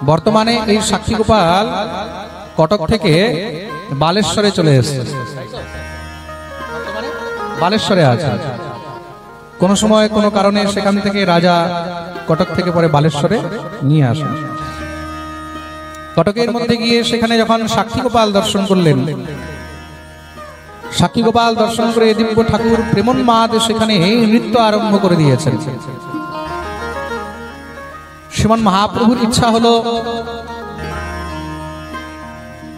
বর্তমানে এই সাক্ষী গোপাল কটক থেকে বালেশ্বরে চলে এসেছে, বালেশ্বরে আছে। কোন সময় কোনো কারণে সেখান থেকে রাজা কটক থেকে পরে বালেশ্বরে নিয়ে আসেন। কটকের মধ্যে গিয়ে সেখানে যখন সাক্ষী গোপাল দর্শন করলেন, সাক্ষী গোপাল দর্শন করে দিব্য ঠাকুর প্রেমোন্মাদ সেখানে নৃত্য আরম্ভ করে দিয়েছেন। শ্রীমান মহাপ্রভুর ইচ্ছা হলো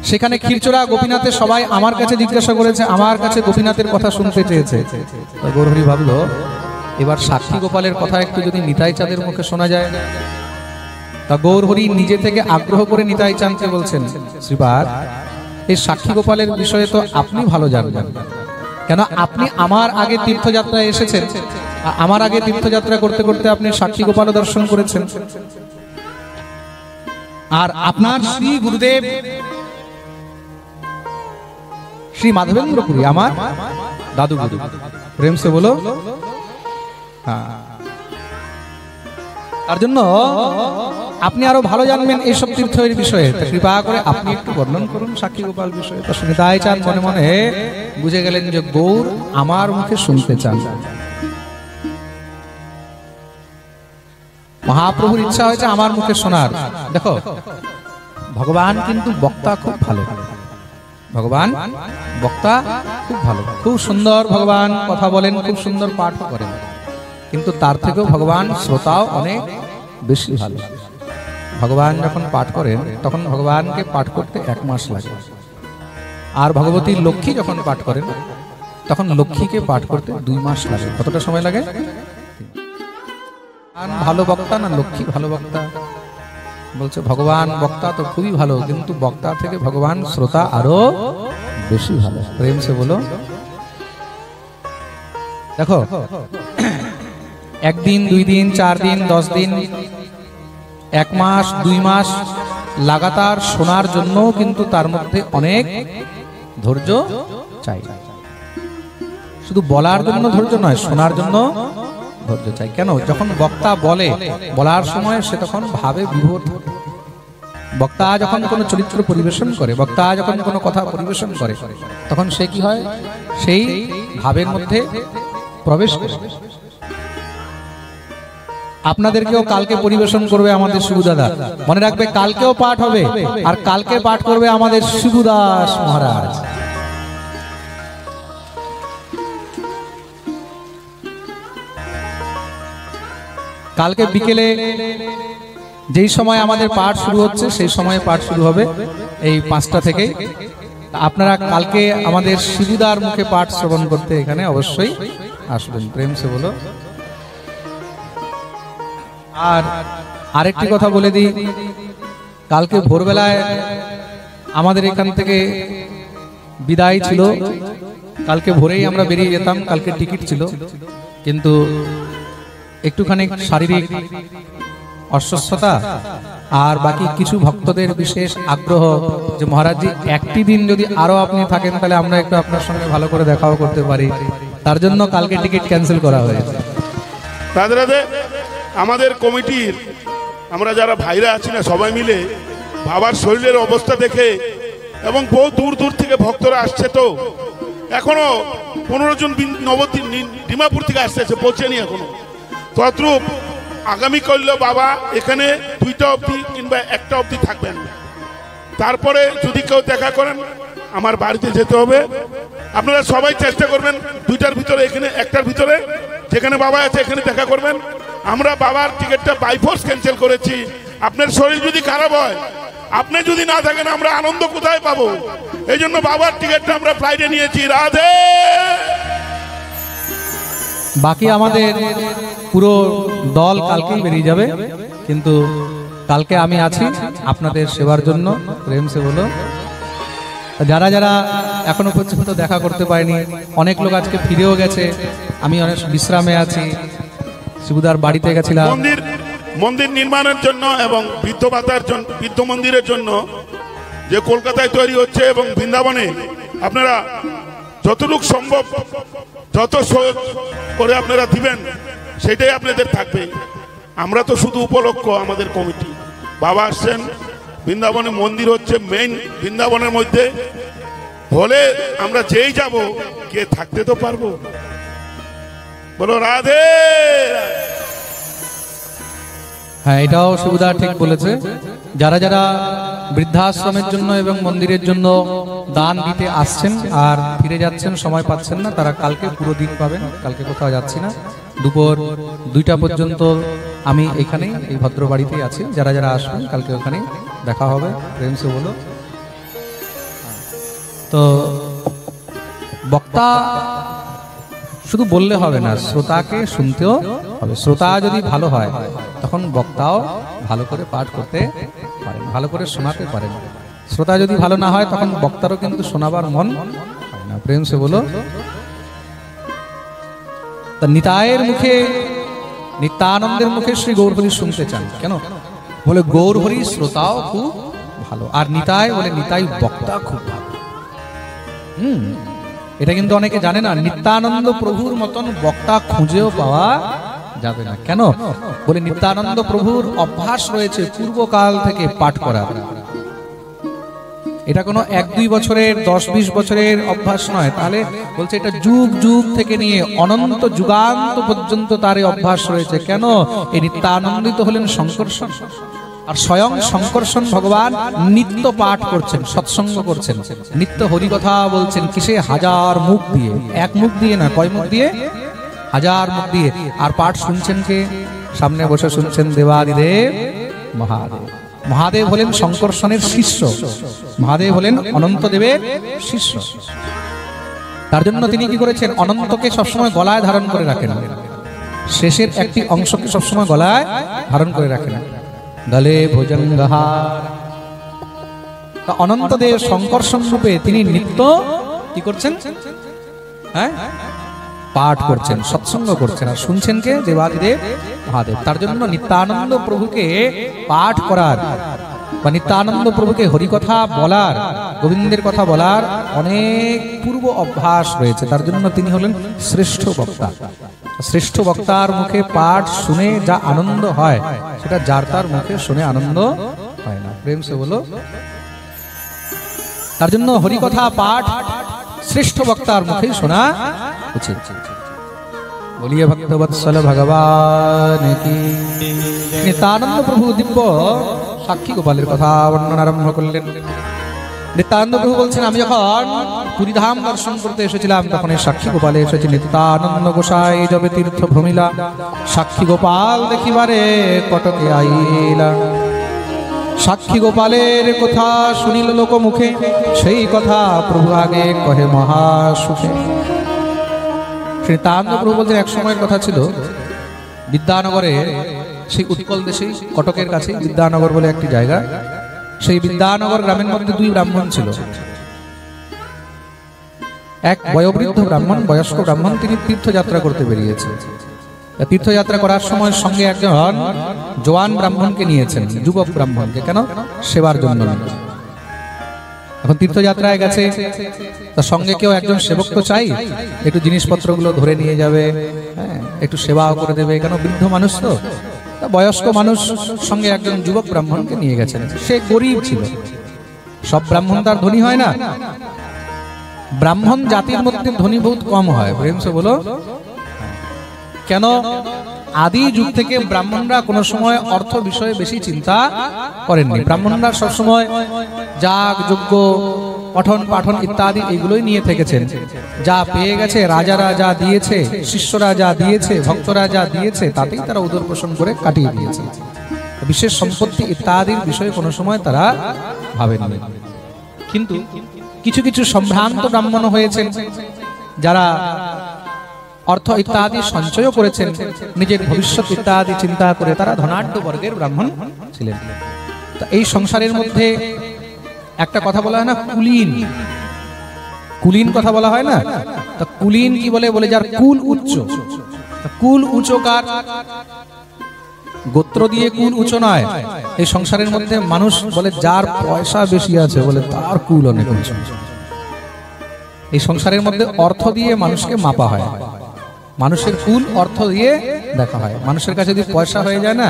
সেখানে ক্ষীরচোরা গোপীনাথে সবাই আমার কাছে জিজ্ঞাসা করেছে, আমার কাছে গোপীনাথের কথা শুনতে চেয়েছে। গৌরহরি ভাবলো এবার সাক্ষী গোপালের কথা একটু যদি নিতাই চাঁদের মুখে শোনা যায়। তা গৌরহরি নিজে থেকে আগ্রহ করে নিতাই চাঁদকে বলছেন, শ্রীপাদ এই সাক্ষী গোপালের বিষয়ে তো আপনি ভালো জানবেন, কেন আপনি আমার আগে তীর্থযাত্রায় এসেছেন, আমার আগে তীর্থযাত্রা করতে করতে আপনি সাক্ষী গোপাল দর্শন করেছেন। আর আপনার শ্রী গুরুদেব শ্রী মাধবেন্দ্রপুরী আমার দাদু গুরু, প্রেম সে বলো। তার জন্য আপনি আরো ভালো জানবেন এইসব তীর্থের বিষয়ে, কৃপা করে আপনি একটু বর্ণন করুন সাক্ষী গোপাল বিষয়ে। তো নিতাই চাঁদ মনে মনে বুঝে গেলেন যে গৌর আমার মুখে শুনতে চান। মহাপ্রভুর ইচ্ছা হয়েছে আমার মুখে শোনার। দেখো ভগবান কিন্তু বক্তা খুব ভালো, ভগবান বক্তা খুব ভালো, খুব সুন্দর ভগবান কথা বলেন, খুব সুন্দর পাঠ করেন, কিন্তু তার থেকেও ভগবান শ্রোতাও অনেক বেশি ভালো। ভগবান যখন পাঠ করেন তখন ভগবানকে পাঠ করতে 1 মাস লাগে, আর ভগবতী লক্ষ্মী যখন পাঠ করেন তখন লক্ষ্মীকে পাঠ করতে 2 মাস লাগে। কতটা সময় লাগে? ভালো বক্তা না লক্ষ্মী ভালো বক্তা? বলছে ভগবান বক্তা তো খুবই ভালো, কিন্তু বক্তা থেকে ভগবান শ্রোতা আরো বেশি ভালো। প্রেম সে বলো। দেখো 1 দিন 2 দিন 4 দিন 10 দিন 1 মাস 2 মাস লাগাতার শোনার জন্য কিন্তু তার মধ্যে অনেক ধৈর্য চাই। শুধু বলার জন্য ধৈর্য নয়, শোনার জন্য ধৈর্য চাই। কেন? যখন বক্তা বলে, বলার সময় সে তখন ভাবে বিভোর। বক্তা যখন কোনো চরিত্র পরিবেশন করে, বক্তা যখন কোনো কথা পরিবেশন করে, তখন সে কি হয়? সেই ভাবের মধ্যে প্রবেশ করে। আপনাদেরকেও কালকে পরিবেশন করবে আমাদের শিবুদাদা, মনে রাখবে কালকেও পাঠ হবে, আর কালকে পাঠ করবে আমাদের শিবুদাস মহারাজ। কালকে বিকেলে যেই সময় আমাদের পাঠ শুরু হচ্ছে সেই সময়ে পাঠ শুরু হবে এই 5টা থেকে। আপনারা কালকে আমাদের শিবুদার মুখে পাঠ শ্রবণ করতে এখানে অবশ্যই আসবেন। প্রেম সে বলো। আর আরেকটি কথা বলে দিই, কালকে ভোরবেলায় আমাদের এখান থেকে বিদায় ছিল। কালকে ভোরেই আমরা বেরিয়ে যেতাম, কালকে টিকিট ছিল, কিন্তু একটুখানি শারীরিক অসুস্থতা আর বাকি কিছু ভক্তদের বিশেষ আগ্রহ যে মহারাজজি একটি দিন যদি আরো আপনি থাকেন তাহলে আমরা একটু আপনার সঙ্গে ভালো করে দেখাও করতে পারি, তার জন্য কালকে টিকিট ক্যান্সেল করা হয়েছে। রাধে আমাদের কমিটির আমরা যারা ভাইরা আছি না সবাই মিলে বাবার শরীরের অবস্থা দেখে এবং বহু দূর দূর থেকে ভক্তরা আসছে, তো এখনো 15 জন নবদ্বীপ ডিমাপুর থেকে আসছে, পৌঁছেনি এখনো। তদ্রূপ আগামীকাল বাবা এখানে 2টা অবধি কিংবা 1টা অবধি থাকবেন। তারপরে যদি কেউ দেখা করেন আমার বাড়িতে যেতে হবে। আপনারা সবাই চেষ্টা করবেন 2টার ভিতরে, এখানে 1টার ভিতরে যেখানে বাবা আছে এখানে দেখা করবেন। আমরা বাবার টিকিটটা বাই ফোর্স ক্যান্সেল করেছি। আপনার শরীর যদি খারাপ হয়, আপনি যদি না থাকেন আমরা আনন্দ কোথায় পাবো? এই জন্য বাবার টিকিটটা আমরা ফ্লাইটে নিয়েছি। রাধে। বাকি আমাদের পুরো দল কালকেই বেরিয়ে যাবে, কিন্তু কালকে আমি আছি আপনাদের সেবার জন্য। প্রেম সে বলো। যারা যারা এখনো পর্যন্ত দেখা করতে পারেনি, অনেক লোক আজকে ফিরেও গেছে, আমি অনেক বিশ্রামে আছি, শিবুদার বাড়িতে গেছিলাম। মন্দির নির্মাণের জন্য এবং বৃদ্ধ ভাতার জন্য, বৃদ্ধ মন্দিরের জন্য যে কলকাতায় তৈরি হচ্ছে এবং বৃন্দাবনে আপনারা যতটুকু সম্ভব যত সহযোগ করে আপনারা দিবেন সেটাই আপনাদের থাকবে। আমরা তো শুধু উপলক্ষ, আমাদের কমিটি বাবা আসছেন, বৃন্দাবনে মন্দির হচ্ছে মেইন বৃন্দাবনের মধ্যে হলে আমরা যেই যাব গিয়ে থাকতে তো পারবো। বলো রাধে। হ্যাঁ, এটাও সুবিধা ঠিক বলেছে। যারা যারা বৃদ্ধাশ্রমের জন্য এবং মন্দিরের জন্য দান দিতে আসছেন আর ফিরে যাচ্ছেন, সময় পাচ্ছেন না, তারা কালকে পুরো দিন পাবেন। কালকে কোথাও যাচ্ছি না, দুপুর 2টা পর্যন্ত আমি এখানেই এই ভদ্র বাড়িতেই আছি। যারা যারা আসবেন কালকে ওখানে দেখা হবে। প্রেম সে বলো। তো বক্তা শুধু বললে হবে না, শ্রোতাকে শুনতেও হবে। শ্রোতা যদি ভালো হয় তখন বক্তাও ভালো করে পাঠ করতে পারেন, ভালো করে শোনাতে পারেন। শ্রোতা যদি ভালো না হয় তখন বক্তারও কিন্তু শোনাবার মন হয় না। প্রেম সে বলো। তা নিতায়ের মুখে, নিত্যানন্দের মুখে শ্রী গৌরহরি শুনতে চান কেন? বলে গৌরহরি শ্রোতাও খুব ভালো, আর নিতাই বলে নিতাই বক্তা খুব ভালো। এটা কিন্তু অনেকে জানে না। নিত্যানন্দ প্রভুর মতন বক্তা খুঁজেও পাওয়া যাবে না। কেন? বলে নিত্যানন্দ প্রভুর অভ্যাস রয়েছে পূর্বকাল থেকে পাঠ করার। এটা কোনো 1-2 বছরের 10-20 বছরের অভ্যাস নয়। তাহলে বলছে এটা যুগ যুগ থেকে নিয়ে অনন্ত যুগান্ত পর্যন্ত তার এই অভ্যাস রয়েছে। কেন? এই নিত্যানন্দিত হলেন শঙ্করষণ, আর স্বয়ং শঙ্করষণ ভগবান নিত্য পাঠ করছেন, সৎসঙ্গ করছেন, নিত্য হরিকথা বলছেন। কিসে? 1000 মুখ দিয়ে। এক মুখ দিয়ে না, কয় মুখ দিয়ে? 1000 মুখ দিয়ে। আর পাঠ শুনছেন কে? সামনে বসে শুনছেন দেবাদিদেব মহাদেব। মহাদেব হলেন শঙ্করষণের শিষ্য, মহাদেব হলেন অনন্ত দেবের শিষ্য। তার জন্য তিনি কি করেছেন? অনন্তকে সবসময় গলায় ধারণ করে রাখেন, শেষের একটি অংশকে সবসময় গলায় ধারণ করে রাখেন। গলে ভুজঙ্গহার। অনন্তদেব শঙ্করষণ রূপে তিনি নিত্য কি করছেন? হ্যাঁ, পাঠ করছেন, সৎসঙ্গ করছেন। আর শুনছেন কে? দেবাদিদেব মহাদেব। তার জন্য নিত্যানন্দ প্রভুকে পাঠ করার বা নিত্যানন্দ প্রভুকে হরিকথা বলার, গোবিন্দের কথা বলার অনেক পূর্ব অভ্যাস রয়েছে। তার জন্য তিনি হলেন শ্রেষ্ঠ বক্তা। শ্রেষ্ঠ বক্তার মুখে পাঠ শুনে যা আনন্দ হয় সেটা যার তার মুখে শুনে আনন্দ হয় না। প্রেম সে বলো। তার জন্য হরিকথা পাঠ শ্রেষ্ঠ বক্তার মুখে শোনা উচিত। বলিয়ে ভক্তবৎসল ভগবান কি। নিত্যানন্দ প্রভু দিব্য সাক্ষী গোপালের কথা বর্ণনা আরম্ভ করলেন। নিত্যানন্দ প্রভু বলছেন, আমি যখন পুরীধাম দর্শন করতে এসেছিলাম তখন এই সাক্ষী গোপালে এসেছি। নিত্যানন্দ গোসাই যবে তীর্থ ভ্রমিলা, সাক্ষী গোপাল দেখিবারে কটকে আইলা। সাক্ষী গোপালের কথা শুনিল লোক মুখে, সেই কথা প্রভু আগে কহে মহাসুখে। শ্রী নিত্যানন্দ প্রভু বলছেন, এক সময়ের কথা ছিল বিদ্যানগরে, সেই উৎকল দেশে কটকের কাছে বিদ্যানগর বলে একটি জায়গা। সেই বিদ্যানগর গ্রামের মধ্যে 2 ব্রাহ্মণ ছিল। এক বয়োবৃদ্ধ ব্রাহ্মণ, বয়স্ক ব্রাহ্মণ, তিনি তীর্থযাত্রা করতে বেরিয়েছেন। তীর্থযাত্রা করার সময় সঙ্গে একজন জোয়ান ব্রাহ্মণকে নিয়েছেন, যুবক ব্রাহ্মণকে। কেন? সেবার জন্য। এখন তীর্থযাত্রায় গেছে, তার সঙ্গে কেউ একজন সেবক তো চাই, একটু জিনিসপত্রগুলো ধরে নিয়ে যাবে, হ্যাঁ, একটু সেবাও করে দেবে। কেন? বৃদ্ধ মানুষ তো, বয়স্ক মানুষ সঙ্গে একজন যুবক ব্রাহ্মণকে নিয়ে গেছেন। সে গরিব ছিল। সব ব্রাহ্মণ তার ধনী হয় না। ব্রাহ্মণ জাতির মধ্যে ধনী বহুত কম হয়। প্রেম সে বলো। কেন? আদি যুগ থেকে ব্রাহ্মণরা কোনো সময় অর্থ বিষয়ে বেশি চিন্তা করেননি। ব্রাহ্মণরা সবসময় যাগ যজ্ঞ পঠন পাঠন ইত্যাদি এগুলোই নিয়ে থেকেছেন। যা পেয়ে গেছে, রাজারা যা দিয়েছে, শিষ্যরা যা দিয়েছে, ভক্তরা যা দিয়েছে, তাতেই তারা উদর পোষণ করে কাটিয়ে দিয়েছে। বিশেষ সম্পত্তি ইত্যাদির বিষয়ে কোনো সময় তারা ভাবেননি। কিন্তু কিছু কিছু সম্ভ্রান্ত ব্রাহ্মণ হয়েছেন, যারা অর্থ ইত্যাদি সঞ্চয় করেছেন, নিজের ভবিষ্যৎ ইত্যাদি চিন্তা করে তারা ধনাঢ্য বর্গের ব্রাহ্মণ ছিলেন। তো এই সংসারের মধ্যে একটা কথা বলা হয় না, কুলীন। কুলীন কথা বলা হয় না। তা কুলীন কি বলে? বলে যার কুল উচ্চ। কুল উঁচু কার? গোত্র দিয়ে কুল উঁচু নয়। এই সংসারের মধ্যে মানুষ বলে যার পয়সা বেশি আছে বলে তার কুল অনেক উঁচু। এই সংসারের মধ্যে অর্থ দিয়ে মানুষকে মাপা হয়। মানুষের কুল অর্থ দিয়ে দেখা হয়। মানুষের কাছে যদি পয়সা হয়ে যায় না,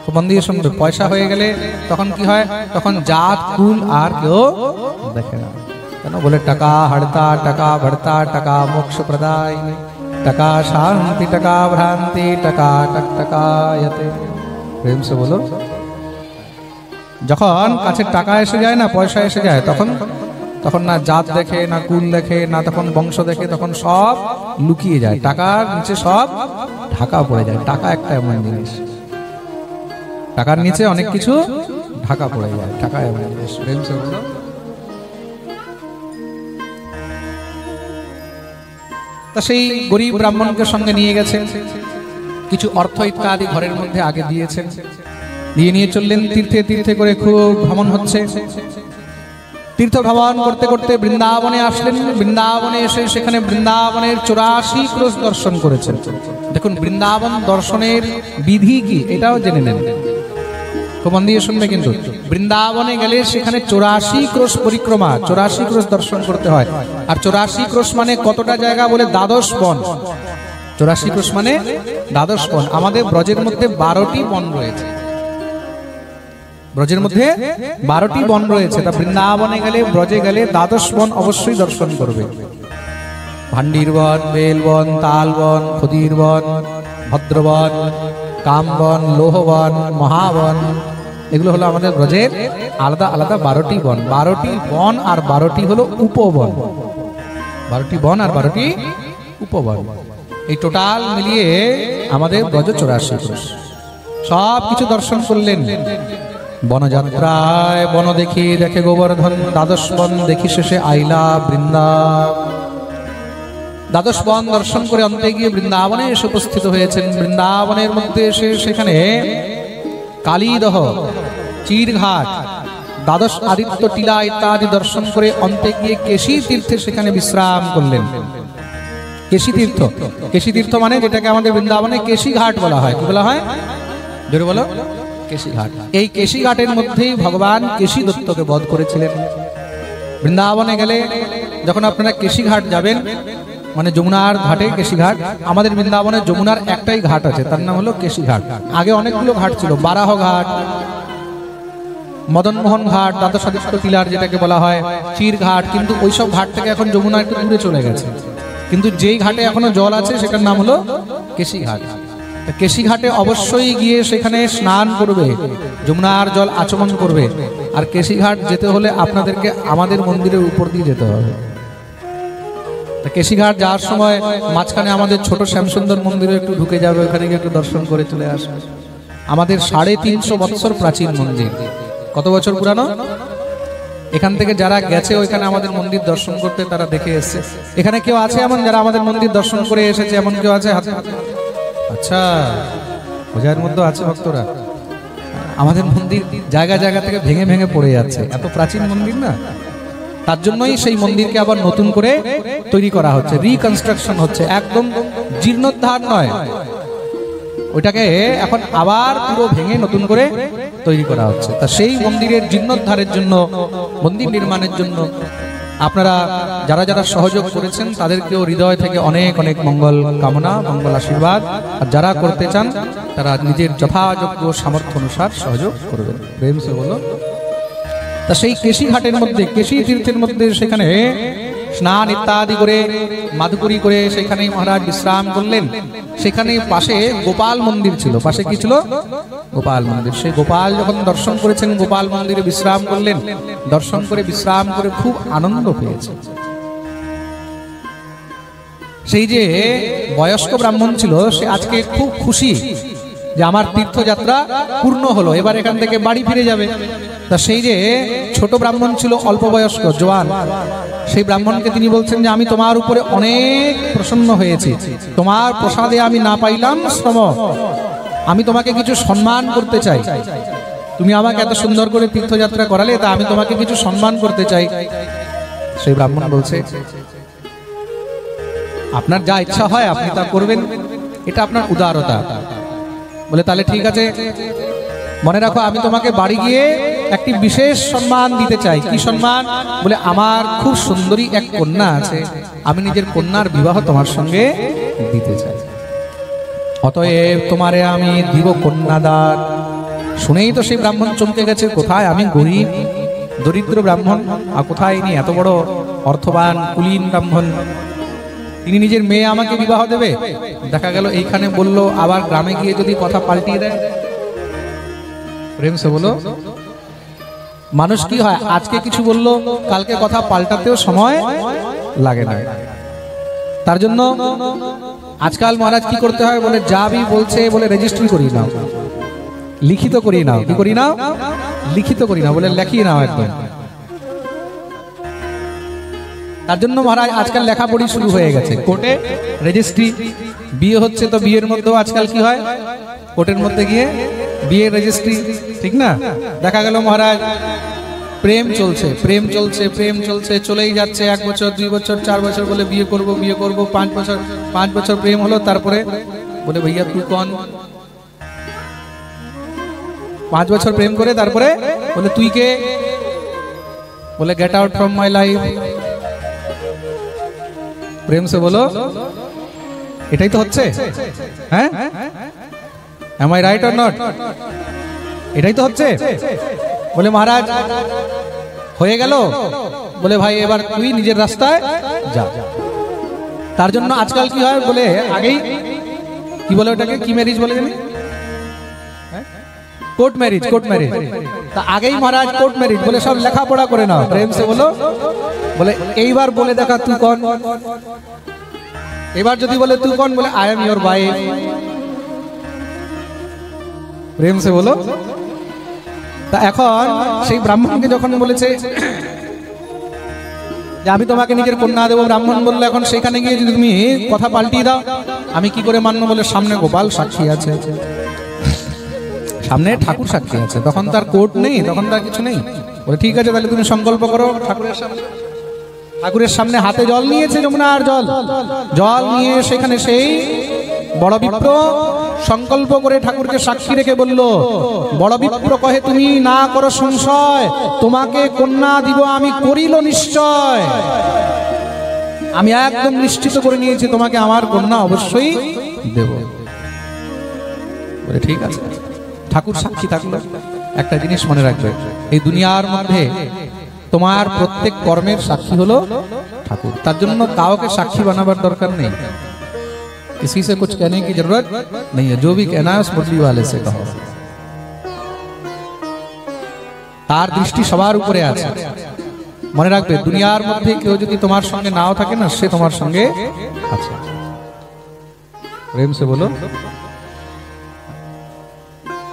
খুব মন দিয়ে শুনবে। পয়সা হয়ে গেলে তখন কি হয়, তখন জাত কুল আর কেউ দেখে না। কেন বলে টাকা হাড়তা, টাকা ভরতা, টাকা মোক্ষ প্রদায়, টাকা শান্তি, টাকা ভ্রান্তি, টাকা টক টাকায়তে। প্রেম সে বলো। যখন কাছে টাকা এসে যায় না, পয়সা এসে যায়, তখন তখন না জাত দেখে, না কুল দেখে, না তখন বংশ দেখে, তখন সব লুকিয়ে যায়। টাকার নিচে সব ঢাকা পড়ে যায়। টাকা একটা এমন জিনিস, টাকার নিচে অনেক কিছু ঢাকা পড়ে যায়। টাকা এমন জিনিস। প্রেম সে বলো। তা সেই গরিব ব্রাহ্মণকে সঙ্গে নিয়ে গেছেন, কিছু অর্থ ইত্যাদি ঘরের মধ্যে আগে দিয়েছেন, দিয়ে নিয়ে চললেন তীর্থে তীর্থে করে। খুব ভ্রমণ হচ্ছে। তীর্থ ভ্রমণ করতে করতে বৃন্দাবনে আসলেন। বৃন্দাবনে এসে সেখানে বৃন্দাবনের 84 ক্রোশ দর্শন করেছেন। দেখুন বৃন্দাবন দর্শনের বিধি কি এটাও জেনে নেন, খুব মন দিয়ে শুনবে। কিন্তু বৃন্দাবনে গেলে সেখানে 84 ক্রোশ পরিক্রমা, 84 ক্রোশ দর্শন করতে হয়। আর 84 ক্রোশ মানে কতটা জায়গা বলে 12 বন। 84 ক্রোশ মানে 12 বন। আমাদের ব্রজের মধ্যে 12টি বন রয়েছে। ব্রজের মধ্যে 12টি বন রয়েছে। তা বৃন্দাবনে গেলে, ব্রজে গেলে 12 বন অবশ্যই দর্শন করবে। ভান্ডির বন, বেলবন, তালবন, খদির বন, ভদ্রবন, কামবন, লোহবন, মহাবন, এগুলো হলো আমাদের ব্রজের আলাদা আলাদা 12টি বন। 12টি বন আর 12টি হলো উপবন। 12টি বন আর 12টি উপবন, এই টোটাল মিলিয়ে আমাদের ব্রজ 84 ক্রোশ। সব কিছু দর্শন করলেন। বনযাত্রায় বন দেখি দেখে গোবর্ধন, 12 বন দেখি শেষে আইলা বৃন্দা। 12 বন দর্শন করে অন্তে গিয়ে বৃন্দাবনে এসে উপস্থিত হয়েছেন। বৃন্দাবনের মধ্যে এসে সেখানে কালীদহ, চিরঘাট, 12 আদিত্য টিলা ইত্যাদি দর্শন করে অন্তে গিয়ে কেশী তীর্থে সেখানে বিশ্রাম করলেন। কেশী তীর্থ, কেশী তীর্থ মানে যেটাকে আমাদের বৃন্দাবনে কেশী ঘাট বলা হয়। কি বলা হয় জোরে বলো? কেশী ঘাট। এই কেশী ঘাটের মধ্যেই ভগবান কেশী দত্তকে বধ করেছিলেন। বৃন্দাবনে গেলে যখন আপনারা কেশী ঘাট যাবেন, মানে যমুনার ঘাটে কেশী ঘাট, আমাদের বৃন্দাবনে যমুনার একটাই ঘাট আছে, তার নাম হলো কেশী ঘাট। আগে অনেকগুলো ঘাট ছিল, বারাহ ঘাট, মদনমোহন ঘাট, 12 আদিত্য টিলার যেটাকে বলা হয়, চির ঘাট, কিন্তু ওইসব ঘাট থেকে এখন যমুনা একটু দূরে চলে গেছে। কিন্তু যেই ঘাটে এখনো জল আছে সেটার নাম হলো কেশী ঘাট। কেশী ঘাটে অবশ্যই গিয়ে সেখানে স্নান করবে, যমুনার জল আচমন করবে। আর কেশী ঘাট যেতে হলে আপনাদেরকে আমাদের মন্দিরের উপর দিয়ে যেতে হবে। কেশী ঘাট যাওয়ার সময় মাঝখানে আমাদের ছোট শ্যামসুন্দর মন্দিরে একটু ঢুকে যাবে, ওখানে গিয়ে একটু দর্শন করে চলে আসবে। আমাদের 350 বৎসর প্রাচীন মন্দির। কত বছর পুরানো? এখান থেকে যারা গেছে ওইখানে আমাদের মন্দির দর্শন করতে, তারা দেখে এসেছে। এখানে কেউ আছে এমন যারা আমাদের মন্দির দর্শন করে এসেছে? এমন কেউ আছে? আচ্ছা, পূজার মধ্যে আছে ভক্তরা। আমাদের মন্দির জায়গা জায়গা থেকে ভেঙে ভেঙে পড়ে যাচ্ছে, এত প্রাচীন মন্দির না। তার জন্যই সেই মন্দিরকে আবার নতুন করে তৈরি করা হচ্ছে, রিকনস্ট্রাকশন হচ্ছে, একদম জীর্ণোদ্ধার নয়, ওইটাকে এখন আবার পুরো ভেঙে নতুন করে তৈরি করা হচ্ছে। তা সেই মন্দিরের জীর্ণোদ্ধারের জন্য, মন্দির নির্মাণের জন্য আপনারা যারা যারা সহযোগ করেছেন তাদেরকেও হৃদয় থেকে অনেক অনেক মঙ্গল কামনা, মঙ্গল আশীর্বাদ। আর যারা করতে চান তারা নিজের যথাযোগ্য সামর্থ্য অনুসার সহযোগ করবেন। প্রেম সে বলো। তা সেই কেশী ঘাটের মধ্যে, কেশী তীর্থের মধ্যে সেখানে স্নান ইত্যাদি করে, মাধুকরী করে সেখানেই মহারাজ বিশ্রাম করলেন। সেখানে পাশে গোপাল মন্দির ছিল। পাশে কি ছিল? গোপাল মন্দির। সেই গোপাল যখন দর্শন করেছেন, গোপাল মন্দিরে বিশ্রাম করলেন। দর্শন করে বিশ্রাম করে খুব আনন্দ পেয়েছে। সেই যে বয়স্ক ব্রাহ্মণ ছিল, সে আজকে খুব খুশি যে আমার তীর্থযাত্রা পূর্ণ হলো, এবার এখান থেকে বাড়ি ফিরে যাবে। তা সেই যে ছোট ব্রাহ্মণ ছিল, অল্প বয়স্ক জওয়ান, সেই ব্রাহ্মণকে তিনি বলছেন যে আমি তোমার উপরে অনেক প্রসন্ন হয়েছি, তোমার প্রসাদে আমি না পাইলাম শ্রম, আমি তোমাকে কিছু সম্মান করতে চাই। তুমি আমাকে এত সুন্দর করে তীর্থযাত্রা করালে, তা আমি তোমাকে কিছু সম্মান করতে চাই। সেই ব্রাহ্মণ বলছে আপনার যা ইচ্ছা হয় আপনি তা করবেন, এটা আপনার উদারতা। বলে তাহলে ঠিক আছে, মনে রাখো আমি তোমাকে বাড়ি গিয়ে একটি বিশেষ সম্মান দিতে চাই। কি সম্মান? বলে আমার খুব সুন্দরী এক কন্যা আছে, আমি নিজের কন্যার বিবাহ তোমার সঙ্গে দিতে চাই, অতএব তোমারে আমি দিব কন্যাদান। শুনেই তো সেই ব্রাহ্মণ চমকে গেছে, কোথায় আমি গরিব দরিদ্র ব্রাহ্মণ, আর কোথায় ইনি এত বড় অর্থবান কুলীন ব্রাহ্মণ, তিনি নিজের মেয়ে আমাকে বিবাহ দেবে। দেখা গেল এইখানে বললো, আবার গ্রামে গিয়ে যদি কথা পাল্টিয়ে দেয়। প্রেম সে বলো, মানুষ কি হয়, আজকে কিছু বললো কালকে কথা পাল্টাতেও সময় লাগে না। তার জন্য আজকাল মহারাজ কি করতে হয়, বলে যা বি বলছে বলে রেজিস্ট্রি করি নাও, লিখিত করি নাও। কি করি নাও? লিখিত করি নাও, বলে লেখিয়ে নাও একদম। তার জন্য মহারাজ আজকাল লেখাপড়ি শুরু হয়ে গেছে, কোর্টে রেজিস্ট্রি। বিয়ে হচ্ছে তো বিয়ের মধ্যেও আজকাল কি হয়, কোর্টের মধ্যে গিয়ে বিয়ের রেজিস্ট্রি, ঠিক না? দেখা গেল মহারাজ প্রেম চলছে, প্রেম চলছে, প্রেম চলছে, চলেই যাচ্ছে 1 বছর 2 বছর 4 বছর, বলে বিয়ে করব বিয়ে করব, 5 বছর প্রেম হলো, তারপরে বলে ভাইয়া তুই কোন, 5 বছর প্রেম করে তারপরে বলে তুই কে, বলে get out from my life. প্রেম সে বলো, এটাই তো হচ্ছে, হ্যাঁ? am I right or not? এটাই তো হচ্ছে। বলে মহারাজ হয়ে গেল, বলে ভাই এবার তুই নিজের রাস্তায় যা। তার জন্য আজকাল কি হয়, বলে আগেই কি বলে ওটাকে, কি ম্যারেজ বলে জানি, কোর্ট ম্যারেজ, কোর্ট ম্যারেজ। তা আগেই মহারাজ কোর্ট ম্যারেজ, বলে সব লেখাপড়া করে নাও। প্রেম সে বলো, বলে এইবার বলে দেখা তুই কোন, এবার যদি বলে তুই কোন, বলে আই এম ইয়োর ওয়াইফ। প্রেম সে বলো। তা এখন সেই ব্রাহ্মণকে যখন বলেছে যে আমি তোমাকে নিজের কন্যা দেবো, ব্রাহ্মণ বললো এখন সেখানে গিয়ে যদি তুমি কথা পাল্টিয়ে দাও আমি কি করে মানবো, বলে সামনে গোপাল সাক্ষী আছে, সামনে ঠাকুর সাক্ষী আছে, তখন তার কোর্ট নেই, তখন তার কিছু নেই। বলে ঠিক আছে তাহলে তুমি সংকল্প করো ঠাকুরের সামনে। ঠাকুরের সামনে হাতে জল নিয়েছে, যমুনার জল, জল নিয়ে সেখানে সেই বড় বিপ্র সংকল্প করে ঠাকুরকে সাক্ষী রেখে বলল, বড় বিপ্র কহে তুমি না করো সংশয়, তোমাকে কন্যা দিব আমি করিল নিশ্চয়, আমি একদম নিশ্চিত করে নিয়েছি তোমাকে আমার কন্যা অবশ্যই দেব। বলে ঠিক আছে। ঠাকুর সাক্ষী থাকলো। একটা জিনিস মনে রাখবে, এই দুনিয়ার মধ্যে তোমার প্রত্যেক কর্মের সাক্ষী হলো ঠাকুর। তার জন্য কাউকে সাক্ষী বানাবার দরকার নেই, किसी से कुछ कहने की जरूरत नहीं है, जो भी कहना है उस मुरली वाले से कहो। তার দৃষ্টি সবার উপরে আছে। মনে রাখবে দুনিয়ার মধ্যে কেউ যদি তোমার সঙ্গে নাও থাকে না, সে তোমার সঙ্গে আছে। প্রেম সে বলো,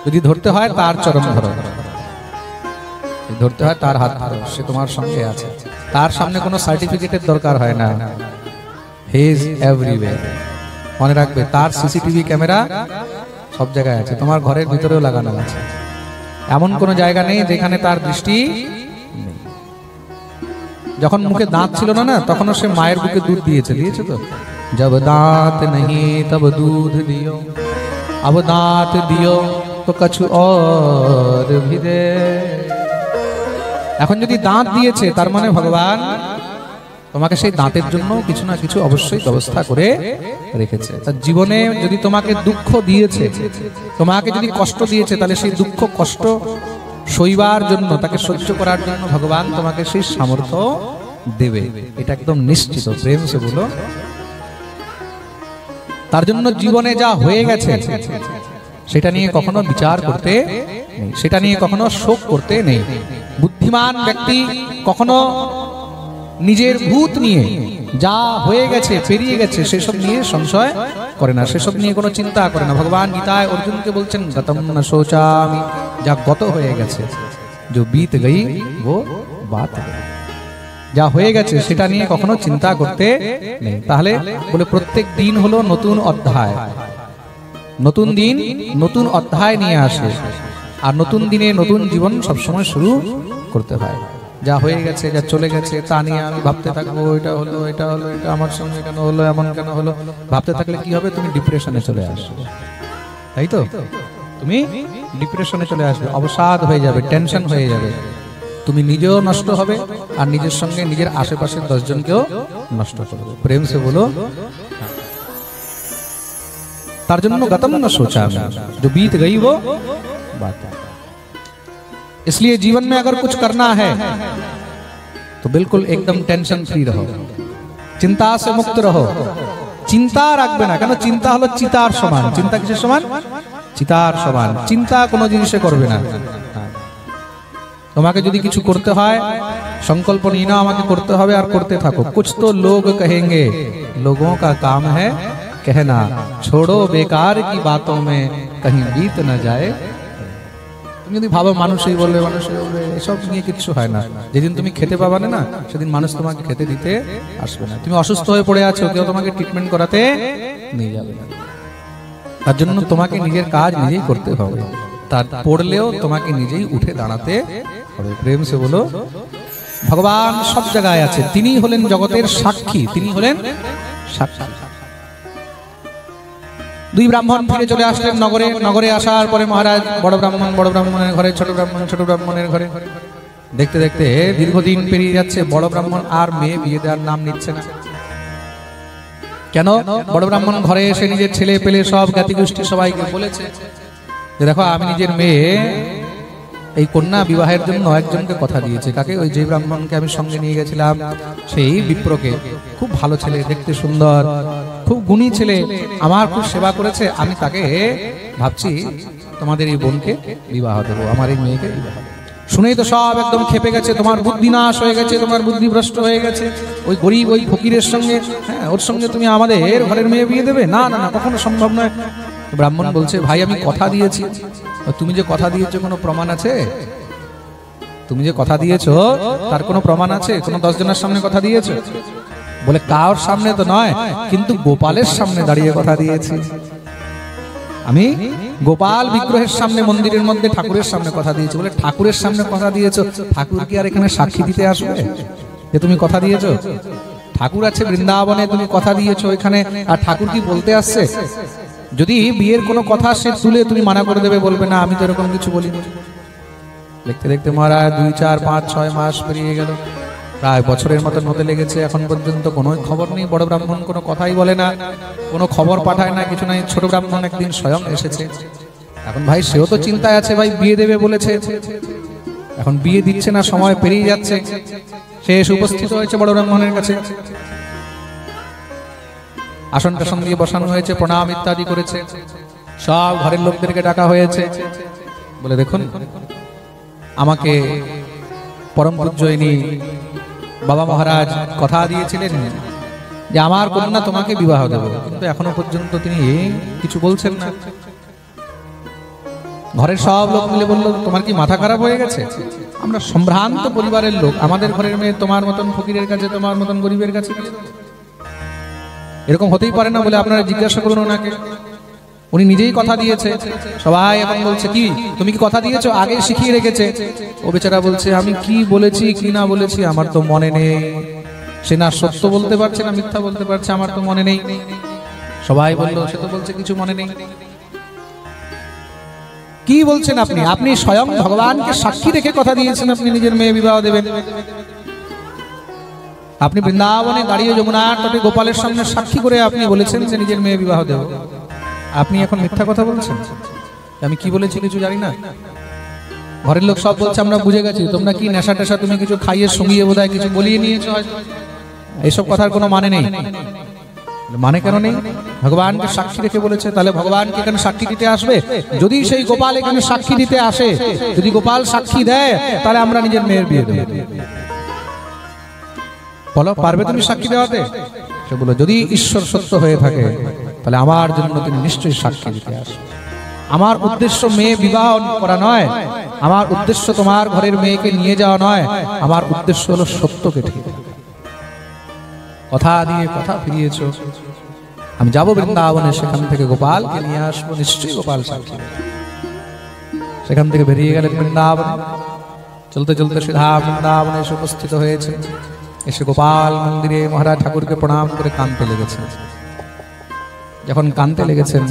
যদি ধরতে হয় তার চরণ ধরো, ধরতে হয় তার হাত ধরো, সে তোমার সঙ্গে আছে। তার সামনে কোনো সার্টিফিকেটের দরকার হয় না, হি ইজ এভরিওয়্যার। মনে রাখবে তার সিসিটিভি ক্যামেরা সব জায়গায় আছে, তোমার ঘরের ভিতরেও লাগানো আছে। এমন কোনো জায়গা নেই যেখানে তার দৃষ্টি নেই। যখন মুখে দাঁত ছিল না না, তখনও সে মায়ের বুকে দুধ দিয়েছে, দিয়েছে তো। जब दांत नहीं तब दूध दियो, अब दांत दियो तो कछु और भी दे। এখন যদি দাঁত দিয়েছে তার মানে ভগবান তোমাকে সেই দাঁতের জন্য কিছু না কিছু অবশ্যই ব্যবস্থা করে রেখেছে। তার জীবনে যদি তোমাকে দুঃখ দিয়েছে, তোমাকে যদি কষ্ট দিয়েছে, তাহলে সেই দুঃখ কষ্ট সইবার জন্য, তাকে সহ্য করার জন্য ভগবান তোমাকে সেই সামর্থ্য দেবে, এটা একদম নিশ্চিত। প্রেম সে বলো। তার জন্য জীবনে যা হয়ে গেছে সেটা নিয়ে কখনো বিচার করতে নেই, সেটা নিয়ে কখনো শোক করতে নেই। বুদ্ধিমান ব্যক্তি কখনো নিজের ভূত নিয়ে, যা হয়ে গেছে পেরিয়ে গেছে সেসব নিয়ে সংশয় করে না, সেসব নিয়ে কোনো চিন্তা করে না। ভগবান গীতায় অর্জুনকে বলছেন, গতম ন শোচামি, যা গত হয়ে গেছে, जो बीत गई वो बात, যা হয়ে গেছে সেটা নিয়ে কখনো চিন্তা করতে নেই। তাহলে বলে প্রত্যেক দিন হলো নতুন অধ্যায়, নতুন দিন নতুন অধ্যায় নিয়ে আসে, আর নতুন দিনে নতুন জীবন সবসময় শুরু করতে হয়। যা হয়ে গেছে, যা চলে গেছে, তা নিয়ে আমি ভাবতে থাকবো, এটা হলো, এটা হলো, এটা আমার সঙ্গে কেন হলো, এমন কেন হলো, ভাবতে থাকলে কি হবে, তুমি ডিপ্রেশনে চলে আসবে। তাই তো, তুমি ডিপ্রেশনে চলে আসবে, অবসাদ হয়ে যাবে, টেনশন হয়ে যাবে, তুমি নিজেও নষ্ট হবে আর নিজের সঙ্গে নিজের আশেপাশের 10 জনকেও নষ্ট করবে। প্রেম সে বলো। তার জন্য গতম ন সোচা, जो बीत गई वो बात। इसलिए जीवन में अगर कुछ करना है तो बिल्कुल एकदम टेंशन फ्री रहो, चिंता से मुक्त रहो। चिंता রাখবে না, কেন চিন্তা হলো চিতার সমান। চিন্তা কিসের সমান? চিতার সমান। চিন্তা কোনো জিনিসে করবে না। তোমাকে যদি কিছু করতে হয় संकल्प नहीं ना আমাকে করতে হবে আর করতে থাকো। कुछ तो लोग कहेंगे, लोगों का काम है कहना, छोड़ो बेकार की बातों में कहीं बीत न जाए। তুমি যদি ভাবো মানুষই বলবে এসব নিয়ে কিছু হয় না, যেদিন তুমি খেতে পাবে না সেদিন মানুষ তোমাকে খেতে দিতে আসবে না। তুমি অসুস্থ হয়ে পড়ে আছো, কেউ তোমাকে ট্রিটমেন্ট করাতে নিয়ে যাবে না। তার জন্য তোমাকে নিজের কাজ নিজেই করতে হবে, তার পড়লেও তোমাকে নিজেই উঠে দাঁড়াতে হবে। প্রেম সে বলো ভগবান সব জায়গায় আছে, তিনি হলেন জগতের সাক্ষী, তিনি হলেন সাক্ষী। দুই ব্রাহ্মণ ফিরে চলে আসলেন নগরে। নগরে আসার পরে মহারাজ বড় ব্রাহ্মণের ঘরে, ছোট ব্রাহ্মণের ঘরে। দেখতে দেখতে দীর্ঘদিন পেরিয়ে যাচ্ছে, বড় ব্রাহ্মণ আর মেয়ে বিয়ে দেওয়ার নাম নিচ্ছে না। কেন? বড় ব্রাহ্মণ ঘরে এসে নিজের ছেলে পেলে সব জ্ঞাতি গোষ্ঠী সবাইকে বলেছে যে দেখো আমি নিজের মেয়ে এই কন্যা বিবাহের জন্য একজনকে কথা দিয়েছে। কাকে? ওই যে ব্রাহ্মণকে আমি সঙ্গে নিয়ে গেছিলাম সেই বিপ্রকে। খুব ভালো ছেলে, দেখতে সুন্দর, খুব গুণী ছেলে, আমার খুব সেবা করেছে। আমি তাকে ভাবছি তোমাদের এই বোনকে বিবাহ দেবো, আমার এই মেয়েকে বিবাহ। শুনেই তো সব একদম খেপে গেছে, তোমার বুদ্ধি নাশ হয়ে গেছে, তোমার বুদ্ধি ভ্রষ্ট হয়ে গেছে। ওই গরিব ওই ফকিরের সঙ্গে, হ্যাঁ ওর সঙ্গে তুমি আমাদের ঘরের মেয়ে বিয়ে দেবে? না না না, কখনো সম্ভব নয়। ব্রাহ্মণ বলছে ভাই আমি কথা দিয়েছি। তুমি যে কথা দিয়েছো কোনো প্রমাণ আছে? তুমি যে কথা দিয়েছো তার কোনো প্রমাণ আছে? কোনো 10 জনের সামনে কথা দিয়েছো? বলে কার সামনে তো নয়, কিন্তু গোপালের সামনে দাঁড়িয়ে কথা দিয়েছি। আমি গোপাল বিগ্রহের সামনে, মন্দিরের মধ্যে ঠাকুরের সামনে কথা দিয়েছি। বলে ঠাকুরের সামনে কথা দিয়েছো, ঠাকুর কি আর এখানে সাক্ষী দিতে আসবে যে তুমি কথা দিয়েছো? ঠাকুর আছে বৃন্দাবনে, তুমি কথা দিয়েছো এখানে, আর ঠাকুর কি বলতে আসছে? যদি বিয়ের কোনো কথা সে তুলে তুমি মানা করে দেবে, বলবে না আমি তো এরকম কিছু বলিনি। দেখতে দেখতে মহারাজ 2, 4, 5, 6 মাস পেরিয়ে গেল, প্রায় বছরের মতন হতে লেগেছে। এখন পর্যন্ত কোনো খবর নেই। বড় ব্রাহ্মণ কোনো কথাই বলে না, কোনো খবর পাঠায় না, কিছু নাই। ছোট ব্রাহ্মণ একদিন স্বয়ং এসেছে। এখন ভাই সেও তো চিন্তায় আছে, ভাই বিয়ে দেবে বলেছে, এখন বিয়ে দিচ্ছে না, সময় পেরিয়ে যাচ্ছে। সে এসে উপস্থিত হয়েছে বড় ব্রাহ্মণের কাছে। আসন টাসন দিয়ে বসানো হয়েছে, প্রণাম ইত্যাদি করেছে, সব ঘরের লোকদেরকে ডাকা হয়েছে। বলে দেখুন আমাকে পরম পূজ্যইনি বাবা মহারাজ কথা দিয়েছিলেন যে আমার কন্যা তোমাকে বিবাহ দেব, কিন্তু এখনো পর্যন্ত তিনি কিছু বলছেন না। ঘরের সব লোক মিলে বলল তোমার কি মাথা খারাপ হয়ে গেছে? আমরা সম্ভ্রান্ত পরিবারের লোক, আমাদের ঘরের মেয়ে তোমার মতন ফকিরের কাছে, তোমার মতন গরিবের কাছে এরকম হতেই পারে না। বলে আপনারা জিজ্ঞাসা করুন ওনাকে, উনি নিজেই কথা দিয়েছে। সবাই এখন বলছে কি তুমি কি কথা দিয়েছো? আগে শিখিয়ে রেখেছে। ও বেচারা বলছে আমি কি বলেছি কি না বলেছি আমার তো মনে নেই। সে না সত্য বলতে পারছে না মিথ্যা বলতে পারছে, আমার তো মনে নেই। সবাই বলল সে তো বলছে কিছু মনে নেই। কি বলছেন আপনি? আপনি স্বয়ং ভগবানকে সাক্ষী রেখে কথা দিয়েছেন আপনি নিজের মেয়ে বিবাহ দেবেন। আপনি বৃন্দাবনে দাঁড়িয়ে যমুনার তটে গোপালের সামনে সাক্ষী করে আপনি বলেছেন যে নিজের মেয়ে বিবাহ দেব। আপনি এখন মিথ্যা কথা বলছেন। আমি কি বলেছি কিছু জানি না। ঘরের লোক সব বলছে আমরা বুঝে গেছি, তোমরা কি নেশা টেশা তুমি কিছু খাইয়ে সঙ্গিয়ে বোধহয় কিছু বলিয়ে নিয়েছো, এইসব কথার কোনো মানে নেই। মানে কেন নেই? ভগবানকে সাক্ষী রেখে বলেছে, তাহলে ভগবান কি এখানে সাক্ষী দিতে আসবে? যদি সেই গোপাল এখানে সাক্ষী দিতে আসে, যদি গোপাল সাক্ষী দেয়, তাহলে আমরা নিজের মেয়ের বিয়ে দেব। বলো পারবে তুমি সাক্ষী দেওয়াতে? সে বলো যদি ঈশ্বর সত্য হয়ে থাকে তাহলে আমার জন্য তিনি নিশ্চয়ই সাক্ষী দিতে আসবে। আমার উদ্দেশ্য মেয়ে বিবাহ করা নয়, আমার উদ্দেশ্য তোমার ঘরের মেয়েকে নিয়ে যাওয়া নয়, আমার উদ্দেশ্য হলো সত্যকে ঠিক। কথা দিয়ে কথা ফিরিয়েছো, আমি যাবো বৃন্দাবনে, সেখান থেকে গোপালকে নিয়ে আসবো, নিশ্চয়ই গোপাল সাক্ষী। সেখান থেকে বেরিয়ে গেলেন বৃন্দাবন। চলতে চলতে সিধা বৃন্দাবনে এসে উপস্থিত হয়েছে। এসে গোপাল মন্দিরে মহারাজ ঠাকুরকে প্রণাম করে কাঁদতে লেগেছেন। যখন কাঁদতে লেগেছেন,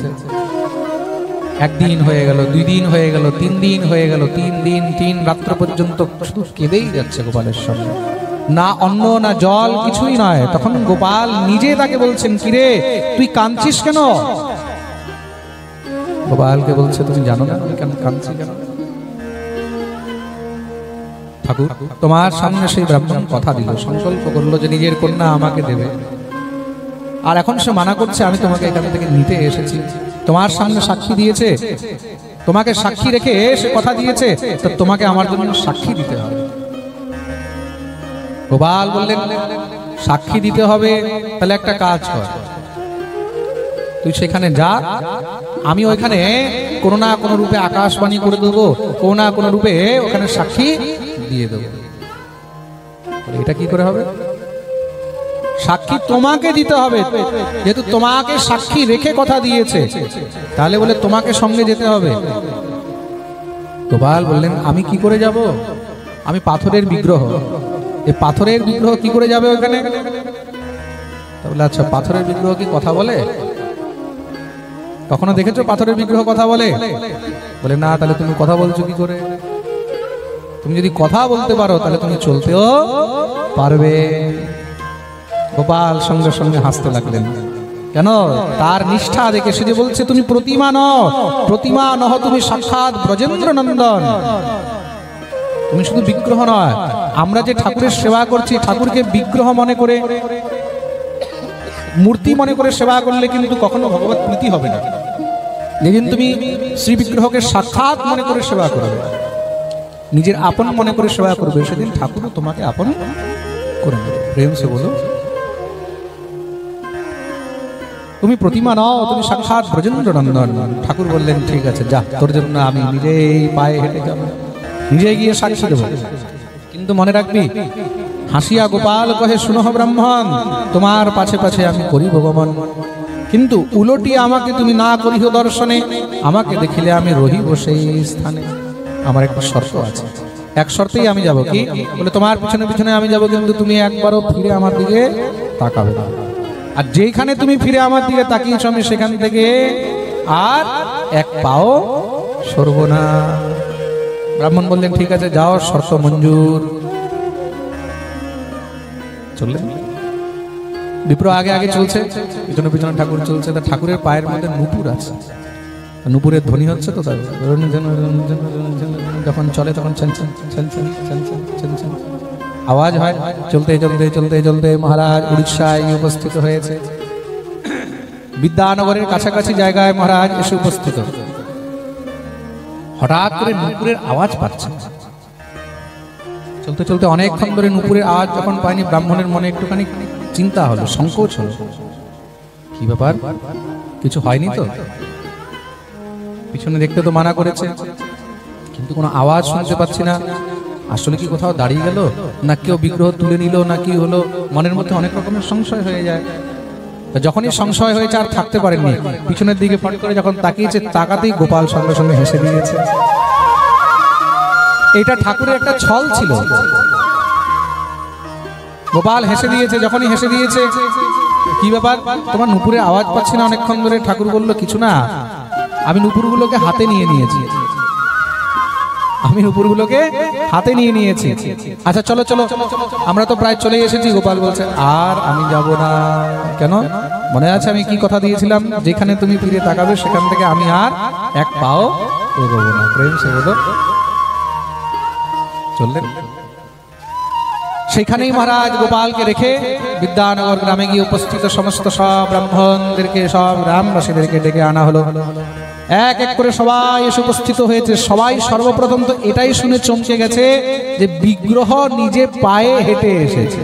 একদিন হয়ে গেল, 2 দিন হয়ে গেল, 3 দিন হয়ে গেল, 3 দিন 3 রাত্র পর্যন্ত শুধু কেঁদেই যাচ্ছে গোপালের সামনে। না অন্ন না জল কিছুই নয়। তখন গোপাল নিজে তাকে বলছেন কিরে তুই কাঁদছিস কেন? গোপালকে বলছে তুমি জানো না আমি কেন কাঁদছি কেন? ঠাকুর তোমার সামনে সেই ব্রাহ্মণ কথা দিল, সংকল্প করলো যে নিজের কন্যা আমাকে দেবে, আর এখন সে মানা করছে আমি তোমাকে এখান থেকে নিতে এসেছি। তোমার সামনে সাক্ষী দিয়েছে, তোমাকে সাক্ষী রেখে সে কথা দিয়েছে, তো তোমাকে আমার জন্য সাক্ষী দিতে হবে। গোপাল বললেন সাক্ষী দিতে হবে, তাহলে একটা কাজ কর, তুই সেখানে যা, আমি ওইখানে কোনো না কোনো রূপে আকাশবাণী করে দেবো, কোনো না কোনো রূপে ওখানে সাক্ষী দিয়ে দেবো। এটা কি করে হবে? সাক্ষী তোমাকে দিতে হবে, যেহেতু তোমাকে সাক্ষী রেখে কথা দিয়েছে, তাহলে বলে তোমাকে সঙ্গে যেতে হবে। গোপাল বললেন আমি কি করে যাব? আমি পাথরের বিগ্রহ, এই পাথরের বিগ্রহ কি করে যাবে ওখানে? বলে আচ্ছা পাথরের বিগ্রহ কি কথা বলে? কখনো দেখেছো পাথরের বিগ্রহ কথা বলে? বলে না। তাহলে তুমি কথা বলছো কি করে? তুমি যদি কথা বলতে পারো তাহলে তুমি চলতেও পারবে। গোপাল সঙ্গে সঙ্গে হাসতে লাগলেন। কেন? তার নিষ্ঠা দেখে। সে যে বলছে তুমি প্রতিমা নও, প্রতিমা নহ, তুমি সাক্ষাৎ ব্রজেন্দ্র নন্দন, তুমি শুধু বিগ্রহ নয়। আমরা যে ঠাকুরের সেবা করছি, ঠাকুরকে বিগ্রহ মনে করে, মূর্তি মনে করে সেবা করলে কিন্তু কখনো ভগবত প্রীতি হবে না। যেদিন তুমি শ্রী বিগ্রহকে সাক্ষাৎ মনে করে সেবা করবে, নিজের আপন মনে করে সেবা করবে, সেদিন ঠাকুরও তোমাকে আপন করে নেবে। প্রেম সে বলো তুমি প্রতিমা নও, তুমি সাক্ষাৎ ব্রজেন্দ্র নন্দন। ঠাকুর বললেন ঠিক আছে যা, তোর জন্য আমি নিজেই পায়ে হেঁটে যাব, নিজে গিয়ে সাক্ষী দেব। কিন্তু মনে রাখবি, হাসিয়া গোপাল কহে শুনহ ব্রাহ্মণ, তোমার পাছে পাছে আমি করিব গমন, কিন্তু উলটি আমাকে তুমি না করিহ দর্শনে, আমাকে দেখিলে আমি রহিব সেই স্থানে। আমার একটা শর্ত আছে, এক শর্তেই আমি যাব। কি? বলে তোমার পিছনে পিছনে আমি যাব, কিন্তু তুমি একবারও ফিরে আমার দিকে তাকাবে না, আর যেখানে তুমি ফিরে আমার দিকে তাকিয়েছ আমি সেখান থেকে আর এক পাও সরব না। ব্রাহ্মণ বললেন ঠিক আছে যাও, শর্ত মঞ্জুর। চললেন। বিপ্র আগে আগে চলছে, পিছনে পিছনে ঠাকুর চলছে। তা ঠাকুরের পায়ের মধ্যে নুপুর আছে, নুপুরের ধ্বনি হচ্ছে তো, তাই যখন চলে তখন আওয়াজ হয়। চলতে চলতে চলতে চলতে মহারাজ উড়িষ্যায় উপস্থিত হয়েছে। বিদ্যানগরের কাছাকাছি জায়গায় মহারাজ এসে উপস্থিত। হঠাৎ করে নুপুরের আওয়াজ পাচ্ছে। চলতে চলতে অনেকক্ষণ ধরে নুপুরের আওয়াজ যখন পায়নি, ব্রাহ্মণের মনে একটুখানি চিন্তা হলো, সংকোচ হলো। কি ব্যাপার, কিছু হয়নি তো? পিছনে দেখতে তো মানা করেছে, কিন্তু কোনো আওয়াজ শুনতে পাচ্ছি না। আসলে কি কোথাও দাঁড়িয়ে গেল, না কেউ বিগ্রহ তুলে নিল, না কি হলো? মনের মধ্যে অনেক রকমের সংশয় হয়ে যায়। যখনই সংশয় হয়েছে আর থাকতে পারেননি, পিছনের দিকে ফট করে যখন তাকিয়েছে, তাকাতেই গোপাল সঙ্গে সঙ্গে হেসে দিয়েছে। এটা ঠাকুরের একটা ছল ছিল। গোপাল হেসে দিয়েছে। যখনই হেসে দিয়েছে, কি ব্যাপার, তোমার নুপুরে আওয়াজ পাচ্ছি না অনেকক্ষণ ধরে? ঠাকুর বলল কিছু না, আমি নুপুরগুলোকে হাতে নিয়ে নিয়েছি, আমি নুপুরগুলোকে হাতে নিয়ে নিয়েছি। আচ্ছা চলো চলো, আমরা তো প্রায় চলে এসেছি। গোপাল বলছে আর আমি যাব না। কেন? মনে আছে আমি কি কথা দিয়েছিলাম? যেখানে তুমি ফিরে তাকাবে সেখান থেকে আমি আর এক পাও এগোবো না। প্রেম সে বলো। চললেন। সেখানেই মহারাজ গোপালকে রেখে বিদ্যানগর গ্রামে গিয়ে উপস্থিত সমস্ত সব ব্রাহ্মণদেরকে, সব গ্রামবাসীদেরকে ডেকে আনা হলো। এক এক করে সবাই এসে উপস্থিত হয়েছে। সবাই সর্বপ্রথম তো এটাই শুনে চমকে গেছে যে বিগ্রহ নিজে পায়ে হেঁটে এসেছে।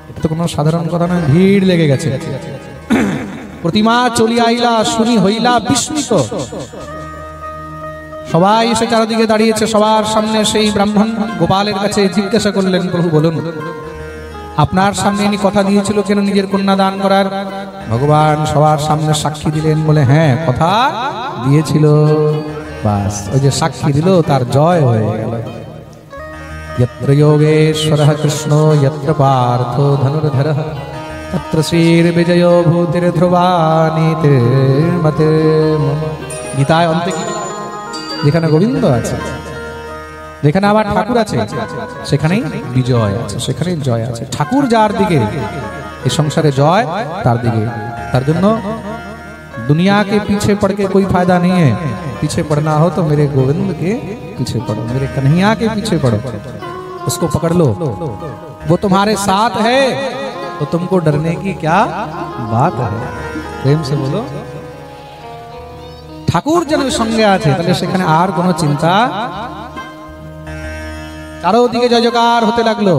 এটা তো কোনো সাধারণ কথা নয়। ভিড় লেগে গেছে। প্রতিমা চলিয়া আইলা, শুনি হইলা বিস্মিত। সবাই এসে চারিদিকে দাঁড়িয়েছে। সবার সামনে সেই ব্রাহ্মণ গোপালের কাছে জিজ্ঞাসা করলেন, প্রভু বলুন, আপনার সামনে ইনি কথা দিয়েছিল কেন নিজের কন্যা দান করার? ভগবান সবার সামনে সাক্ষী দিলেন, বলে হ্যাঁ কথা দিয়েছিল। বাস, ওই যে সাক্ষী দিল তার জয় হয়ে গেল। যত্র যোগেশ্বরঃ কৃষ্ণ যত্র পার্থ ধনুর্ধরঃ তত্র শ্রীর বিজয় ভূতির ধ্রুবানীতে মতে। গীতায় অন্তে কি, যেখানে গোবিন্দ আছে, যেখানে আবার ঠাকুর আছে, সেখানেই বিজয় আছে, সেখানেই জয় আছে। ঠাকুর যার দিকে, এই সংসারে জয় তার দিকে। তার জন্য दुनिया के पीछे पड़ के कोई फायदा नहीं है। पीछे पड़ना हो तो मेरे गोविंद के पीछे पड़ो, मेरे कन्हैया के पीछे पड़ो, उसको पकड़ लो, वो तुम्हारे साथ है तो तुमको डरने की क्या बात है। प्रेम से बोलो। ठाकुर जन संगे আছে তাহলে সেখানে আর কোনো চিন্তা। চারদিকে জয় জয়কার হতে লাগলো।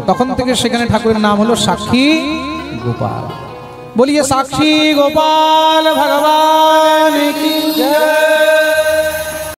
তখন থেকে সেখানে ঠাকুরের নাম হলো সাক্ষী গোপাল। বলিয়ে সাক্ষী গোপাল ভগবান কি জয়।